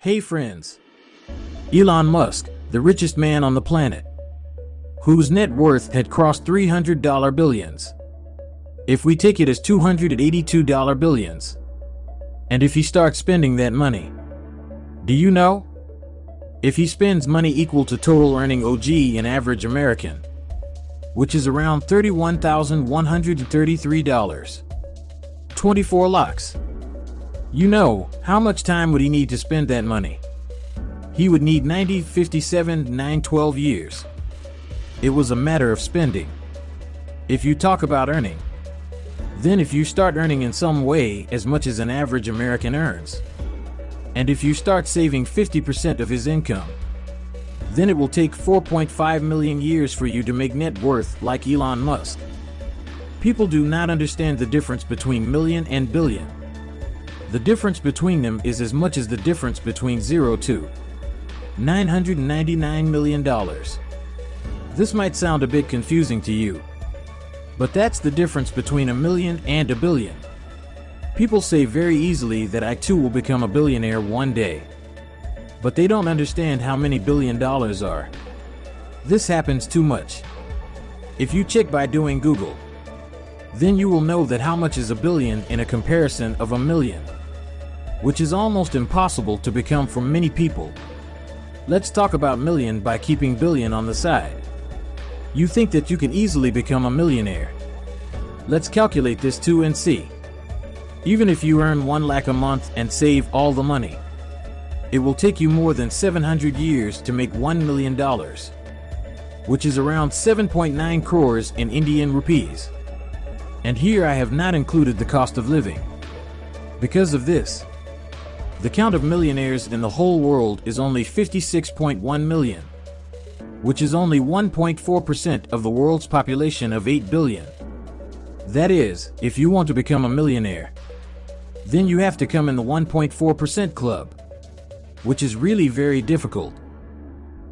Hey friends, Elon Musk, the richest man on the planet, whose net worth had crossed $300 billions. If we take it as $282 billions, and if he starts spending that money, do you know? If he spends money equal to total earning OG an average American, which is around $31,133, 24 lakhs. You know, how much time would he need to spend that money? He would need 90, 57, 9, 12 years. It was a matter of spending. If you talk about earning, then if you start earning in some way as much as an average American earns, and if you start saving 50% of his income, then it will take 4.5 million years for you to make net worth like Elon Musk. People do not understand the difference between million and billion. The difference between them is as much as the difference between 0 to $999 million. This might sound a bit confusing to you, but that's the difference between a million and a billion. People say very easily that I too will become a billionaire one day, but they don't understand how many $1 billion are. This happens too much. If you check by doing Google, then you will know that how much is a billion in a comparison of a million, which is almost impossible to become for many people. Let's talk about million by keeping billion on the side. You think that you can easily become a millionaire. Let's calculate this too and see. Even if you earn 1 lakh a month and save all the money, it will take you more than 700 years to make $1 million, which is around 7.9 crores in Indian rupees. And here I have not included the cost of living. Because of this, the count of millionaires in the whole world is only 56.1 million, which is only 1.4% of the world's population of 8 billion. That is, if you want to become a millionaire, then you have to come in the 1.4% club, which is really very difficult.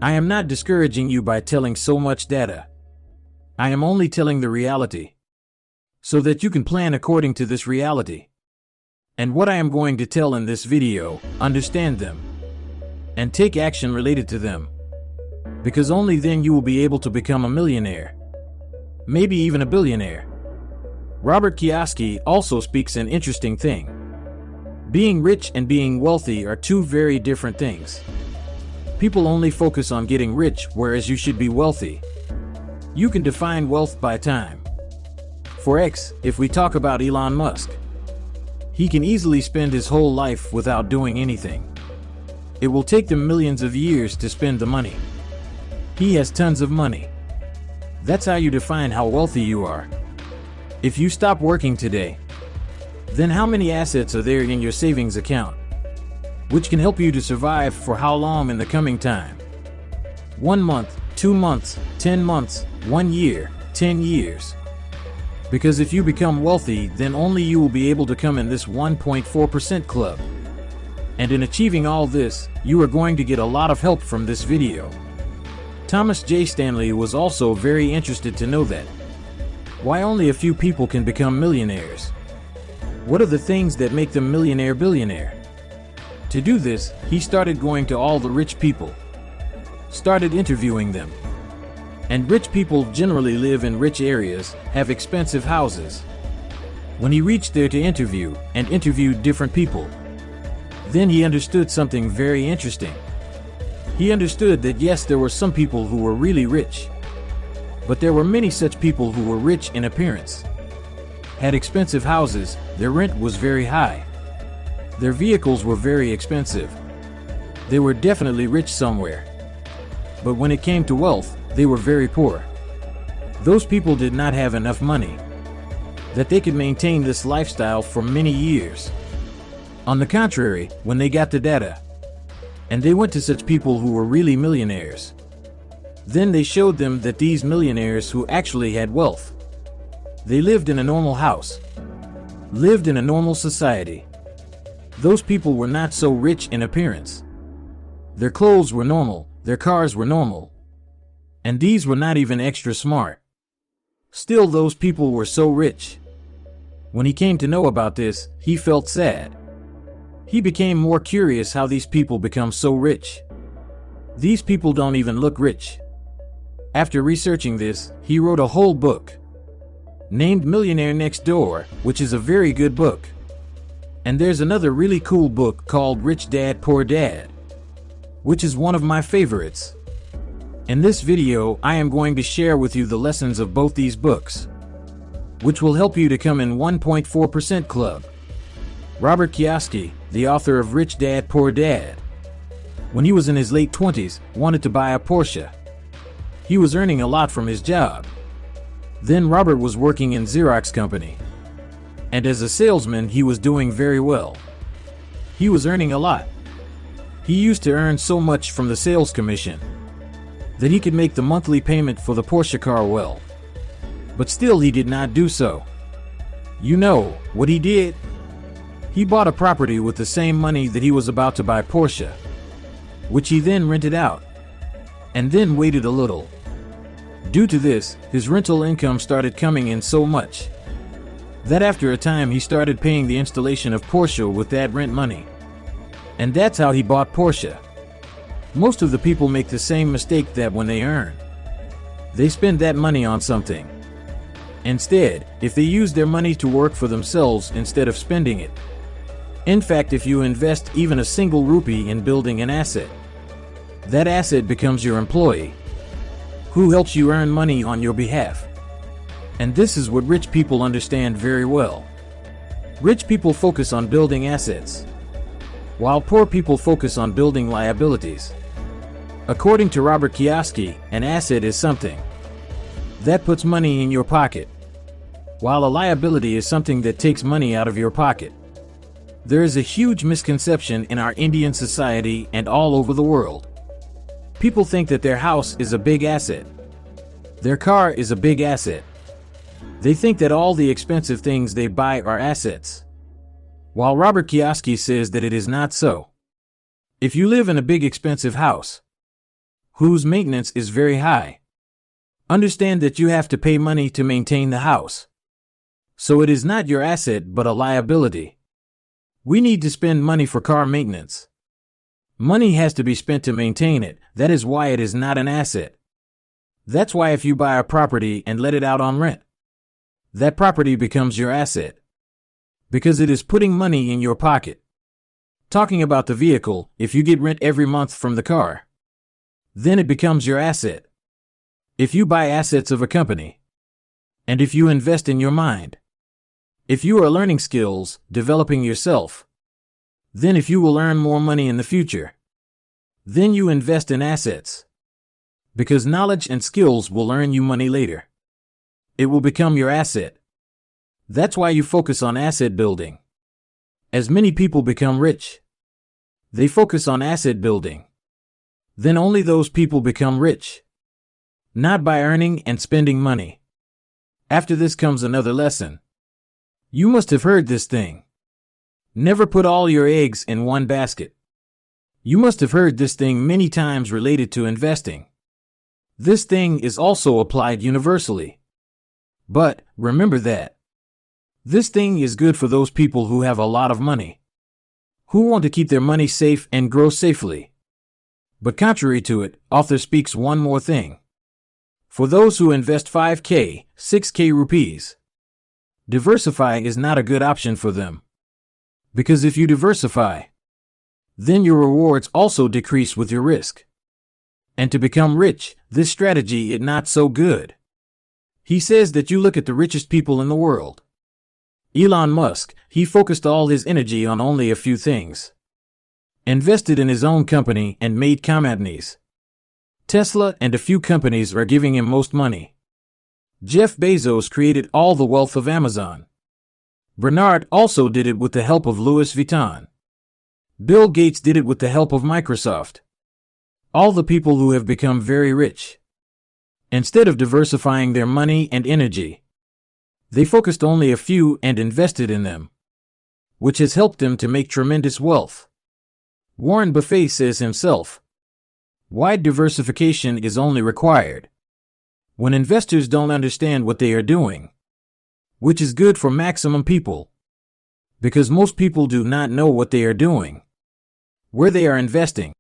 I am not discouraging you by telling so much data. I am only telling the reality, so that you can plan according to this reality. And what I am going to tell in this video, understand them, and take action related to them, because only then you will be able to become a millionaire, maybe even a billionaire. Robert Kiyosaki also speaks an interesting thing. Being rich and being wealthy are two very different things. People only focus on getting rich, whereas you should be wealthy. You can define wealth by time. For X, if we talk about Elon Musk, he can easily spend his whole life without doing anything. It will take them millions of years to spend the money. He has tons of money. That's how you define how wealthy you are. If you stop working today, then how many assets are there in your savings account, which can help you to survive for how long in the coming time? 1 month, 2 months, 10 months, 1 year, 10 years. Because if you become wealthy, then only you will be able to come in this 1.4% club. And in achieving all this, you are going to get a lot of help from this video. Thomas J. Stanley was also very interested to know that. Why only a few people can become millionaires? What are the things that make them millionaire billionaire? To do this, he started going to all the rich people, started interviewing them. And rich people generally live in rich areas, have expensive houses. When he reached there to interview, and interviewed different people, then he understood something very interesting. He understood that yes, there were some people who were really rich, but there were many such people who were rich in appearance, had expensive houses, their rent was very high, their vehicles were very expensive. They were definitely rich somewhere. But when it came to wealth, they were very poor. Those people did not have enough money that they could maintain this lifestyle for many years. On the contrary, when they got the data, and they went to such people who were really millionaires, then they showed them that these millionaires who actually had wealth, they lived in a normal house, lived in a normal society. Those people were not so rich in appearance. Their clothes were normal, their cars were normal, and these were not even extra smart. Still, those people were so rich. When he came to know about this, he felt sad. He became more curious how these people become so rich. These people don't even look rich. After researching this, he wrote a whole book named Millionaire Next Door, which is a very good book. And there's another really cool book called Rich Dad Poor Dad, which is one of my favorites. In this video, I am going to share with you the lessons of both these books, which will help you to come in 1.4% club. Robert Kiyosaki, the author of Rich Dad Poor Dad, when he was in his late 20s, wanted to buy a Porsche. He was earning a lot from his job. Then Robert was working in Xerox company, and as a salesman he was doing very well. He was earning a lot. He used to earn so much from the sales commission that he could make the monthly payment for the Porsche car well. But still he did not do so. You know what he did? He bought a property with the same money that he was about to buy Porsche, which he then rented out, and then waited a little. Due to this, his rental income started coming in so much that after a time he started paying the installation of Porsche with that rent money. And that's how he bought Porsche. Most of the people make the same mistake, that when they earn, they spend that money on something. Instead, if they use their money to work for themselves instead of spending it. In fact, if you invest even a single rupee in building an asset, that asset becomes your employee, who helps you earn money on your behalf. And this is what rich people understand very well. Rich people focus on building assets, while poor people focus on building liabilities. According to Robert Kiyosaki, an asset is something that puts money in your pocket, while a liability is something that takes money out of your pocket. There is a huge misconception in our Indian society and all over the world. People think that their house is a big asset. Their car is a big asset. They think that all the expensive things they buy are assets, while Robert Kiyosaki says that it is not so. If you live in a big expensive house, whose maintenance is very high, understand that you have to pay money to maintain the house. So it is not your asset but a liability. We need to spend money for car maintenance. Money has to be spent to maintain it. That is why it is not an asset. That's why if you buy a property and let it out on rent, that property becomes your asset, because it is putting money in your pocket. Talking about the vehicle, if you get rent every month from the car, then it becomes your asset. If you buy assets of a company, and if you invest in your mind, if you are learning skills, developing yourself, then if you will earn more money in the future, then you invest in assets, because knowledge and skills will earn you money later. It will become your asset. That's why you focus on asset building. As many people become rich, they focus on asset building. Then only those people become rich, not by earning and spending money. After this comes another lesson. You must have heard this thing. Never put all your eggs in one basket. You must have heard this thing many times related to investing. This thing is also applied universally. But remember that this thing is good for those people who have a lot of money, who want to keep their money safe and grow safely. But contrary to it, author speaks one more thing. For those who invest 5K, 6K rupees, diversify is not a good option for them. Because if you diversify, then your rewards also decrease with your risk. And to become rich, this strategy is not so good. He says that you look at the richest people in the world. Elon Musk, he focused all his energy on only a few things. Invested in his own company and made companies. Tesla and a few companies are giving him most money. Jeff Bezos created all the wealth of Amazon. Bernard also did it with the help of Louis Vuitton. Bill Gates did it with the help of Microsoft. All the people who have become very rich, instead of diversifying their money and energy, they focused only a few and invested in them, which has helped them to make tremendous wealth. Warren Buffett says himself, wide diversification is only required when investors don't understand what they are doing, which is good for maximum people. Because most people do not know what they are doing, where they are investing,